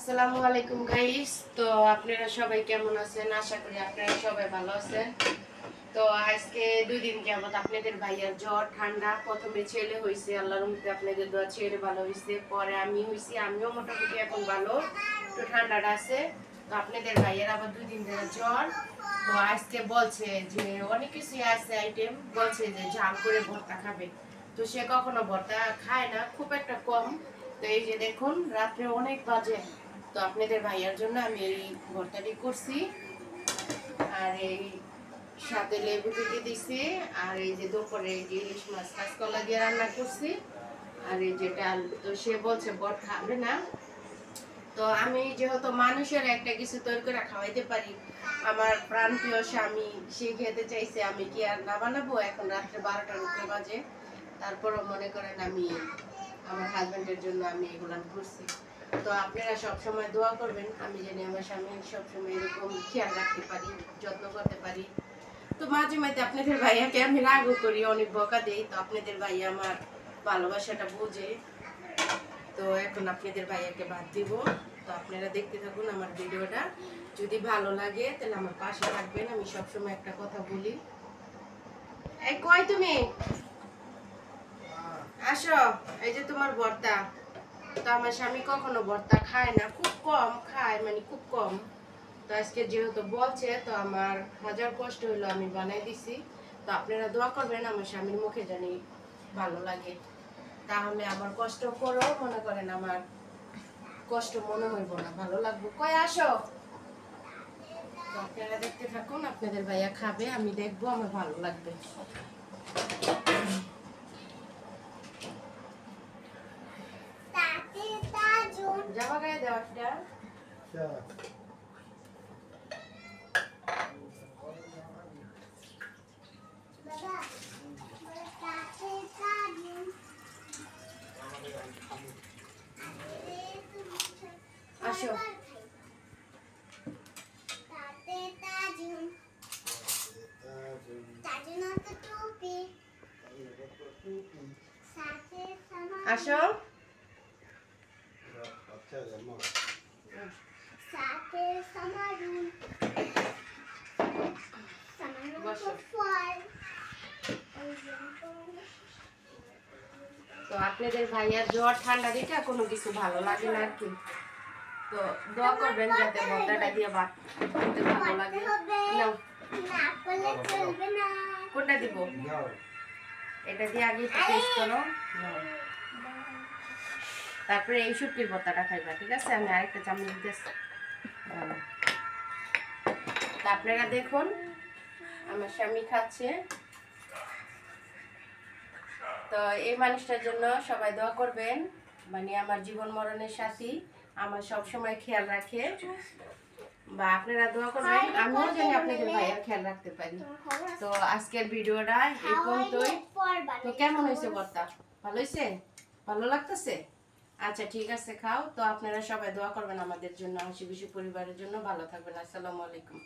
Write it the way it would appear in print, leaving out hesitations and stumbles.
আসসালামু আলাইকুম গাইস। তো আপনারা সবাই কেমন আছেন? আশা করি আপনারা সবাই ভালো আছেন। তো আজকে 2 দিন যাবত আপনাদের ভাইয়ার জ্বর ঠান্ডা, প্রথমে ছেলে হইছে, আল্লাহর রহমতে আপনাদের দোয়া ছেলে ভালো হইছে, পরে আমি হইছি, আমিও মোটামুটি এখন ভালো, তো ঠান্ডাটা আছে। তো আপনাদের ভাইয়ার আবার 2 দিন ধরে জ্বর। তো আজকে বলছে যে অনেক কিছু আছে আইটেম, বলছে যে ঝাল করে ভর্তা খাবে। তো সে কখনো ভর্তা খায় না, খুব একটা কম। তো এই যে দেখুন রাত্রে অনেক বাজে, তো আপনাদের ভাইয়ার জন্য আমি এই ভর্তাটি করছি। আর এই সাথে লেবু কেটে দিছি, আর এই যে দুপুরে এই যে ইলিশ মাছ কাঁচকলা দিয়ে রান্না করছি, আর এই যে ডাল। তো সে বলছে বর খাবে না, তো আমি যেহেতু মানুষের একটা কিছু তৈরি করে খাওয়াইতে পারি, আমার প্রাণপ্রিয় স্বামী সে খেতে চাইছে, আমি কি আর না বানাবো? এখন রাত্রে 12টার উপরে বাজে, তারপরও মনে করেন আমি আমার হাজবেন্ডের জন্য আমি এগুলো করছি। তো আপনারা সবসময় দোয়া করবেন, আমি জানি আমার স্বামী সবসময় এরকম খেয়াল রাখতে পারি, যত্ন করতে পারি। তো মাঝে মাঝে আপনাদের ভাইয়াকে আমি রাগও করি, অনেক বকা দিই, তো আপনাদের ভাইয়া আমার ভালোবাসাটা বোঝে। তো এখন আপনাদের ভাইয়াকে ভাত দিব। তো আপনারা দেখতে থাকুন আমার ভিডিওটা, যদি ভালো লাগে তাহলে আমার পাশে থাকবেন। আমি সবসময় একটা কথা বলি, এই কই তুমি আসো, এই যে তোমার ভর্তা। তো আমার স্বামী কখনো ভর্তা খায় না, খুব কম খায়, মানে খুব কম। তো আজকে যেহেতু বলছে, তো আমার হাজার কষ্ট হইলো, আমি বানাই দিছি। তো আপনারা দোয়া করবেন আমার স্বামীর মুখে জানি ভালো লাগে, তাহলে আমার কষ্ট করো মনে করেন আমার কষ্ট মনে হইব না, ভালো লাগবে। কই আসো। তো আপনারা দেখতে থাকুন, আপনাদের ভাইয়া খাবে, আমি দেখবো, আমার ভালো লাগবে। জামা গায়ে দেওয়া একটা আসো। আসো তো আপনাদের ভাইয়ার জ্বর ঠান্ডা দেখে কোনো কিছু ভালো লাগে না আর কি। তো দোয়া করবেন যাতে ভর্তাটা দিয়ে ভাত খেতে ভালো লাগে। কোনটা দিব? এটা দিয়ে আগে একটু টেস্ট করো, তারপরে এই শুটকির ভর্তাটা খাইবা, ঠিক আছে? আমি আরেকটা চামচ দিতেছি। আপনারা দেখুন আমার স্বামী খাচ্ছে। তো এই মানুষটার জন্য সবাই দোয়া করবেন, মানে আমার জীবন মরণের সাথী, আমার সব সময় খেয়াল রাখে, বা আপনারা দোয়া করবেন আমিও যেন আপনাদের ভাইয়ের খেয়াল রাখতে পারি। তো আজকের ভিডিওটা এই পর্যন্তই। তো কেমন হয়েছে ভর্তা? ভালো হয়েছে? ভালো লাগতেছে? আচ্ছা ঠিক আছে, খাও। তো আপনারা সবাই দোয়া করবেন আমাদের জন্য, হাসি খুশি পরিবারের জন্য। ভালো থাকবেন। আসসালামু আলাইকুম।